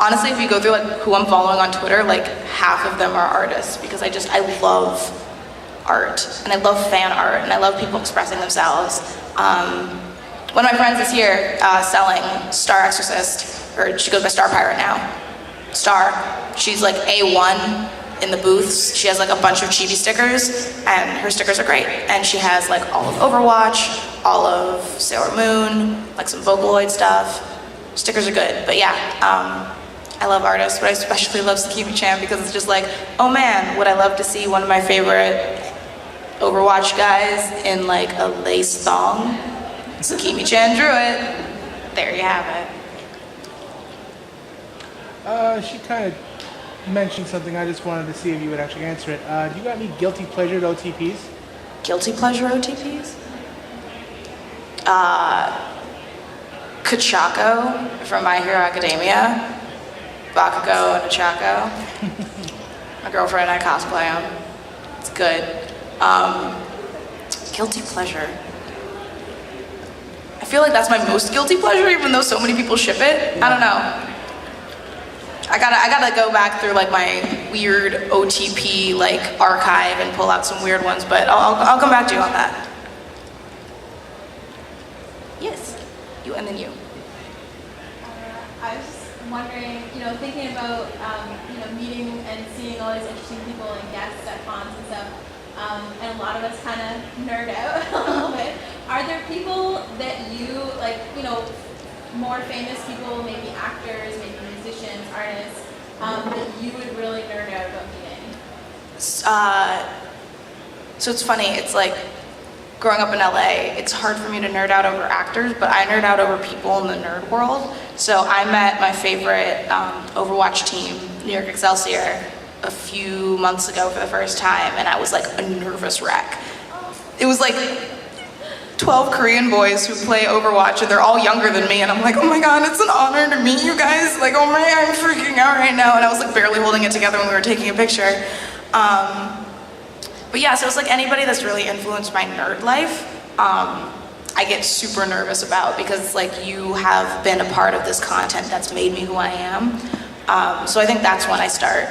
Honestly, if you go through like who I'm following on Twitter, like half of them are artists because I love art, and I love fan art, and I love people expressing themselves. One of my friends is here selling Star Exorcist, or she goes by Star Pirate now. Star, she's like A1 in the booths. She has like a bunch of chibi stickers, and her stickers are great. And she has like all of Overwatch, all of Sailor Moon, like some Vocaloid stuff. Stickers are good, but yeah, I love artists, but I especially love Sakimi-chan because it's just like, oh man, would I love to see one of my favorite Overwatch guys in like a lace thong? Sakimi-chan drew it. There you have it. She kind of mentioned something. I just wanted to see if you would actually answer it. Do you got any guilty pleasure OTPs? Guilty pleasure OTPs? Kachako from My Hero Academia. Bakugo and Ochako. My girlfriend and I cosplay them. It's good. Guilty pleasure. I feel like that's my most guilty pleasure, even though so many people ship it. I don't know. I gotta go back through like my weird OTP like archive and pull out some weird ones, but I'll come back to you on that. Yes, you and then you. I was just wondering, thinking about, meeting and seeing all these interesting people and guests at cons and stuff, and a lot of us kind of nerd out a little bit. Are there people that you, like, more famous people, maybe actors, maybe musicians, artists, that you would really nerd out about meeting? So it's funny, it's like, growing up in LA, it's hard for me to nerd out over actors, but I nerd out over people in the nerd world. So I met my favorite Overwatch team, New York Excelsior, a few months ago for the first time, and I was like a nervous wreck. It was like 12 Korean boys who play Overwatch, and they're all younger than me, and I'm like, oh my god, it's an honor to meet you guys. Like, oh my, I'm freaking out right now. And I was like barely holding it together when we were taking a picture. But yeah, so it's like anybody that's really influenced my nerd life, I get super nervous about, because it's like you have been a part of this content that's made me who I am. So I think that's when I start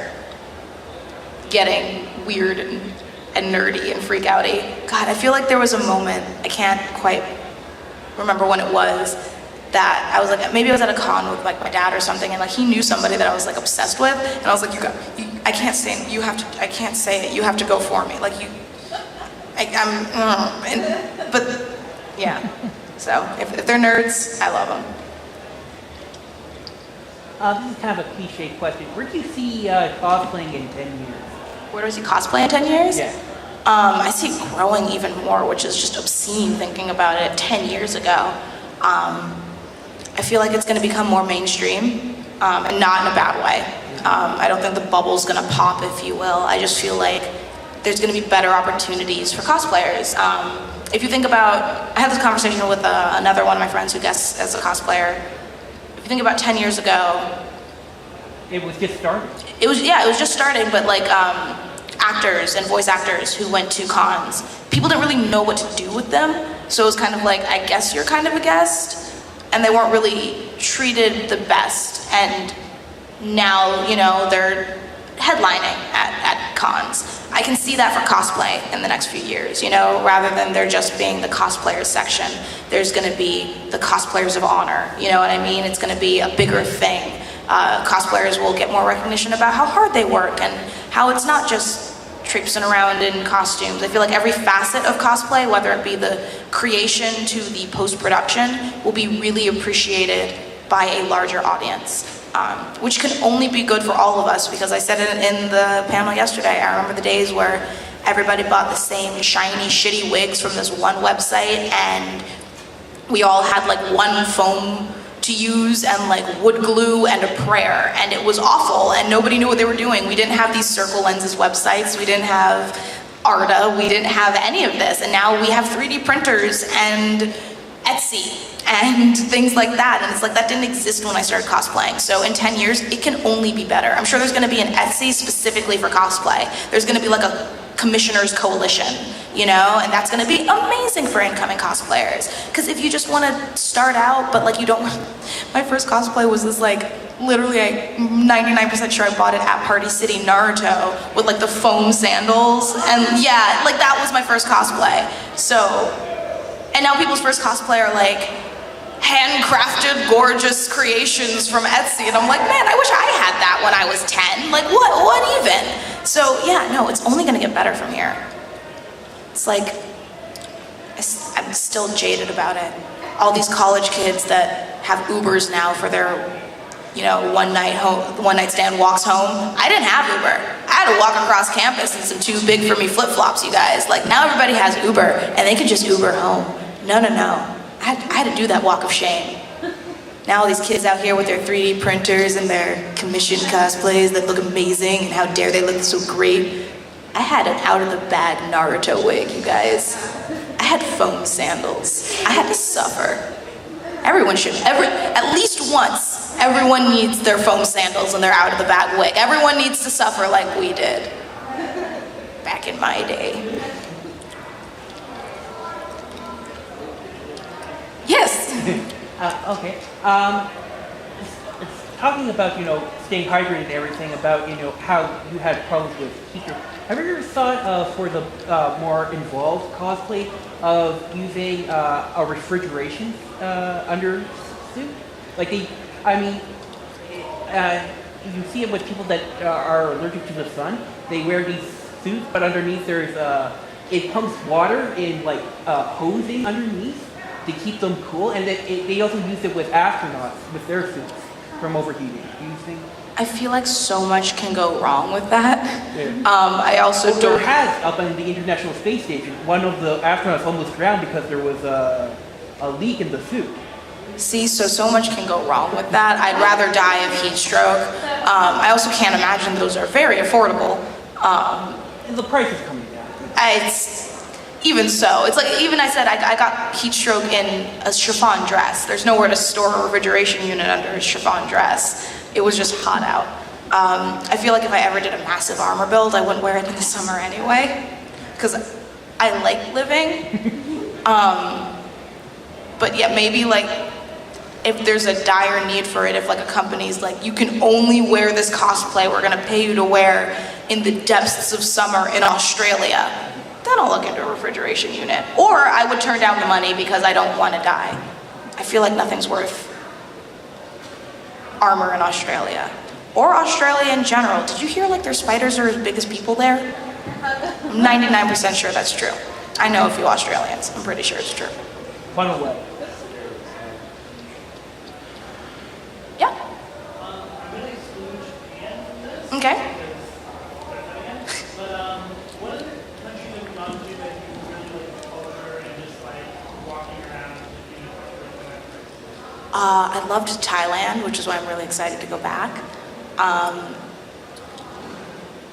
getting weird and nerdy and freak outy. God, I feel like there was a moment, I can't quite remember when it was, that I was like, maybe I was at a con with like my dad or something, and like he knew somebody that I was like obsessed with, and I was like, I can't say it, I can't say it, you have to go for me, like but yeah, so if they're nerds, I love them. This is kind of a cliche question. Where do you see cosplaying in 10 years? Where do I see cosplay in 10 years? Yeah. I see it growing even more, which is just obscene thinking about it 10 years ago. I feel like it's going to become more mainstream, and not in a bad way. I don't think the bubble's going to pop, if you will. I just feel like there's going to be better opportunities for cosplayers. If you think about, I had this conversation with another one of my friends who guests as a cosplayer. If you think about 10 years ago, it was just starting. It was just starting, but like actors and voice actors who went to cons, people didn't really know what to do with them. So it was kind of like, I guess you're kind of a guest. And they weren't really treated the best. And now, they're headlining at cons. I can see that for cosplay in the next few years, rather than there just being the cosplayers section. There's gonna be the cosplayers of honor, you know what I mean? It's gonna be a bigger thing. Cosplayers will get more recognition about how hard they work and how it's not just traipsing around in costumes. I feel like every facet of cosplay, whether it be the creation to the post-production, will be really appreciated by a larger audience, which can only be good for all of us, because I said it in the panel yesterday. I remember the days where everybody bought the same shiny, shitty wigs from this one website, and we all had like one foam to use and like wood glue and a prayer, and it was awful, and nobody knew what they were doing. We didn't have these Circle Lenses websites, we didn't have Arta, we didn't have any of this, and now we have 3D printers and Etsy and things like that, and it's like that didn't exist when I started cosplaying. So in 10 years, it can only be better. I'm sure there's gonna be an Etsy specifically for cosplay. There's gonna be like a commissioners coalition, and that's gonna be amazing for incoming cosplayers. Because if you just wanna start out, but like you don't, my first cosplay was this like, literally I'm 99% sure I bought it at Party City Naruto with like the foam sandals, and yeah, like that was my first cosplay. So, and now people's first cosplay are like handcrafted, gorgeous creations from Etsy, and I'm like, man, I wish I had that when I was 10. Like, what even? So yeah, no, it's only gonna get better from here. It's like, I'm still jaded about it. All these college kids that have Ubers now for their, one night stand walks home. I didn't have Uber. I had to walk across campus in some too big for me flip-flops, you guys. Like, now everybody has Uber, and they can just Uber home. No. I had to do that walk of shame. Now all these kids out here with their 3D printers and their commissioned cosplays that look amazing, and how dare they look so great. I had an out of the bag Naruto wig, you guys. I had foam sandals. I had to suffer. Everyone should. At least once, everyone needs their foam sandals and their out of the bag wig. Everyone needs to suffer like we did back in my day. Yes. Okay. Talking about, staying hydrated and everything, about, how you had problems with heat stroke. Have you ever thought for the more involved cosplay of using a refrigeration under suit? Like you see it with people that are allergic to the sun. They wear these suits, but underneath there's it pumps water in like hosing underneath to keep them cool, and then they also use it with astronauts with their suits from overheating. Do you think? I feel like so much can go wrong with that. Yeah. I also There don't. has up on the International Space Station. One of the astronauts almost drowned because there was a leak in the suit. See, so much can go wrong with that. I'd rather die of heat stroke. I also can't imagine those are very affordable. The price is coming down. It's even so. It's like, even I said I got heat stroke in a chiffon dress. There's nowhere to store a refrigeration unit under a chiffon dress. It was just hot out. I feel like if I ever did a massive armor build, I wouldn't wear it in the summer anyway, because I like living. But yeah, maybe like if there's a dire need for it, if like a company's like, you can only wear this cosplay, we're gonna pay you to wear in the depths of summer in Australia, then I'll look into a refrigeration unit. Or I would turn down the money because I don't want to die. I feel like nothing's worth armor in Australia. Or Australia in general. Did you hear like their spiders are as big as people there? I'm 99% sure that's true. I know a few Australians. I'm pretty sure it's true. Fun away. Yeah. I'm going to exclude Japan from this. Okay. But what are the countries that gone to that you really like the culture and just like walking around and being I loved Thailand, which is why I'm really excited to go back.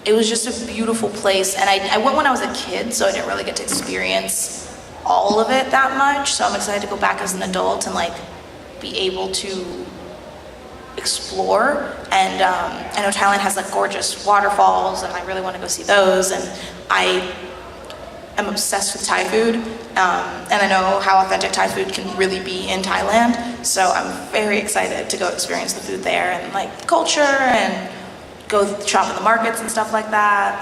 It was just a beautiful place, and I went when I was a kid, so I didn't really get to experience all of it that much. So I'm excited to go back as an adult and like be able to explore. And I know Thailand has like gorgeous waterfalls, and I really want to go see those. And I am obsessed with Thai food, and I know how authentic Thai food can really be in Thailand. So I'm very excited to go experience the food there and like the culture and go shop in the markets and stuff like that.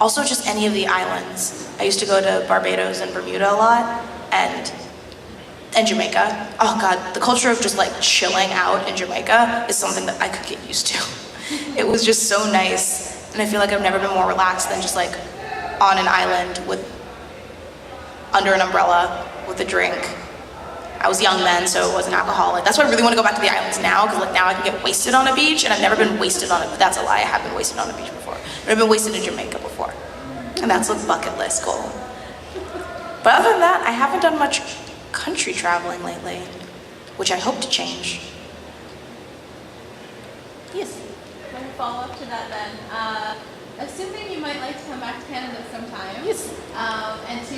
Also just any of the islands. I used to go to Barbados and Bermuda a lot, and Jamaica. Oh God, the culture of just like chilling out in Jamaica is something that I could get used to. It was just so nice, and I feel like I've never been more relaxed than just like on an island with under an umbrella with a drink. I was young then, so it wasn't alcoholic. That's why I really want to go back to the islands now, because like now I can get wasted on a beach, and I've never been wasted on it. But that's a lie. I have been wasted on a beach before. I've been wasted in Jamaica before, and that's a bucket list goal. But other than that, I haven't done much country traveling lately, which I hope to change. Yes. Let me follow up to that then. Assuming you might like to come back to Canada sometime, Yes. And to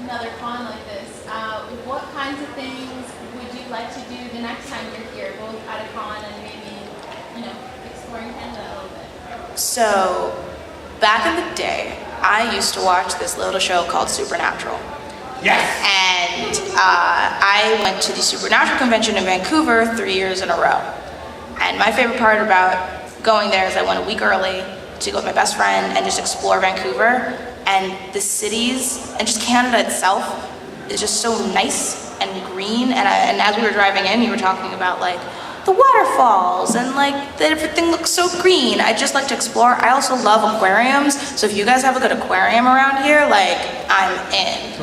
another con like this, what kinds of things would you like to do the next time you're here, both at a con and maybe, exploring Canada a little bit? So, back in the day, I used to watch this little show called Supernatural. Yes! And I went to the Supernatural convention in Vancouver 3 years in a row. And my favorite part about going there is I went a week early to go with my best friend and just explore Vancouver. And the cities, and just Canada itself, is just so nice and green. And as we were driving in, you were talking about like the waterfalls and like that everything looks so green. I just like to explore. I also love aquariums. So if you guys have a good aquarium around here, like I'm in.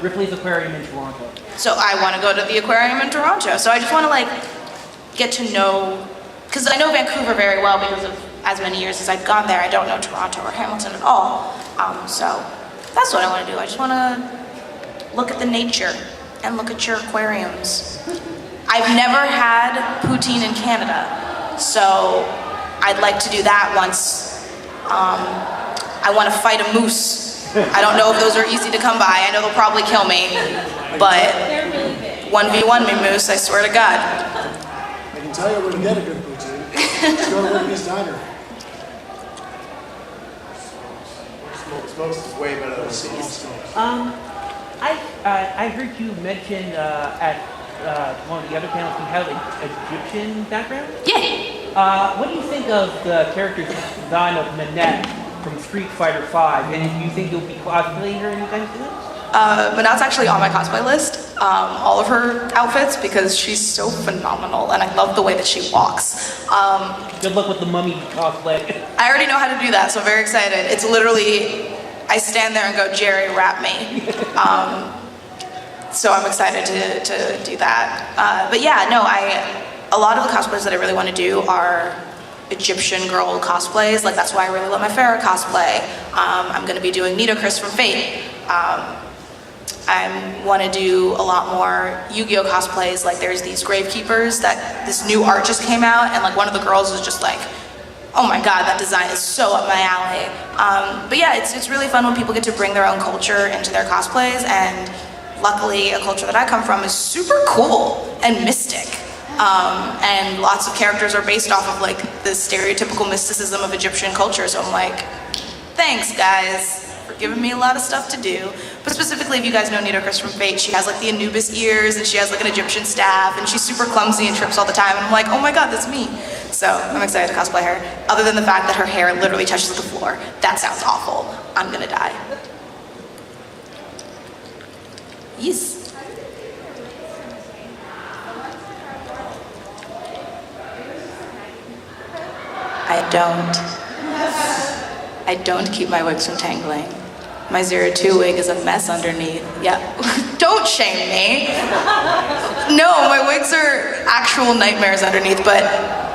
Ripley's Aquarium in Toronto. So I want to go to the aquarium in Toronto. So I just want to like get to know, because I know Vancouver very well because of as many years as I've gone there. I don't know Toronto or Hamilton at all. So that's what I want to do. I just want to look at the nature and look at your aquariums. I've never had poutine in Canada, so I'd like to do that once. I want to fight a moose. I don't know if those are easy to come by. I know they'll probably kill me, but 1v1 me, Moose, I swear to God. I can tell you where to get a good poutine. Just go to Whitney's Diner. Smokes is way better than Smokes. I heard you mention at one of the other panels you have an Egyptian background. Yeah. What do you think of the character design of Manette from Street Fighter V? And do you think you'll be cosplaying her anytime soon? Manat's actually on my cosplay list, all of her outfits, because she's so phenomenal, and I love the way that she walks. Good luck with the mummy cosplay. I already know how to do that, so I'm very excited. It's literally, I stand there and go, Jerry, rap me. So I'm excited to do that. But yeah, no, a lot of the cosplays that I really want to do are Egyptian girl cosplays. Like, that's why I really love my Farrah cosplay. I'm going to be doing Nidocris from Fate. I want to do a lot more Yu-Gi-Oh cosplays. Like, there's these Gravekeepers that this new art just came out, and like one of the girls was just like, oh my god, that design is so up my alley. But yeah, it's really fun when people get to bring their own culture into their cosplays, and luckily a culture that I come from is super cool and mystic. And lots of characters are based off of like the stereotypical mysticism of Egyptian culture, so I'm like, thanks guys for giving me a lot of stuff to do. But specifically, if you guys know Nidocris from Fate, she has like the Anubis ears, and she has like an Egyptian staff, and she's super clumsy and trips all the time, and I'm like, oh my god, that's me. So I'm excited to cosplay her. Other than the fact that her hair literally touches the floor. That sounds awful. I'm gonna die. Yes. I don't keep my wigs from tangling. My 02 wig is a mess underneath. Yeah, don't shame me. No, my wigs are actual nightmares underneath, but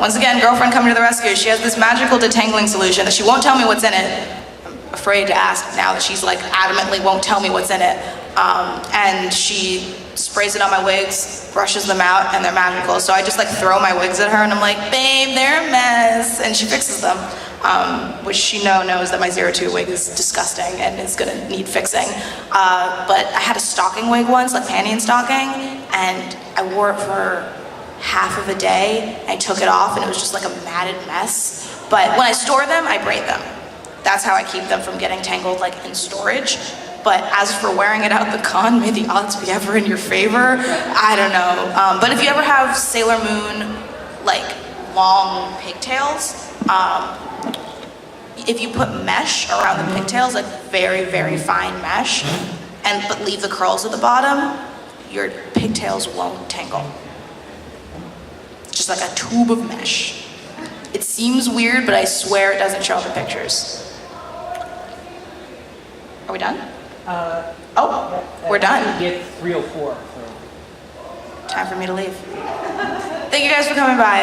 once again, girlfriend coming to the rescue. She has this magical detangling solution that she won't tell me what's in it. I'm afraid to ask now that she's like adamantly won't tell me what's in it. And she sprays it on my wigs, brushes them out, and they're magical. So I just like throw my wigs at her and I'm like, babe, they're a mess. And she fixes them, which she knows that my 02 wig is disgusting and is gonna need fixing. But I had a stocking wig once, like panty and stocking, and I wore it for half of a day. I took it off and it was just like a matted mess. But when I store them, I braid them. That's how I keep them from getting tangled like in storage. But as for wearing it out the con, may the odds be ever in your favor. I don't know. But if you ever have Sailor Moon, like long pigtails, if you put mesh around the pigtails, like very, very fine mesh, but leave the curls at the bottom, your pigtails won't tangle. Just like a tube of mesh. It seems weird, but I swear it doesn't show up in pictures. Are we done? We're done. It's 3:04. So. Time for me to leave. Thank you guys for coming by.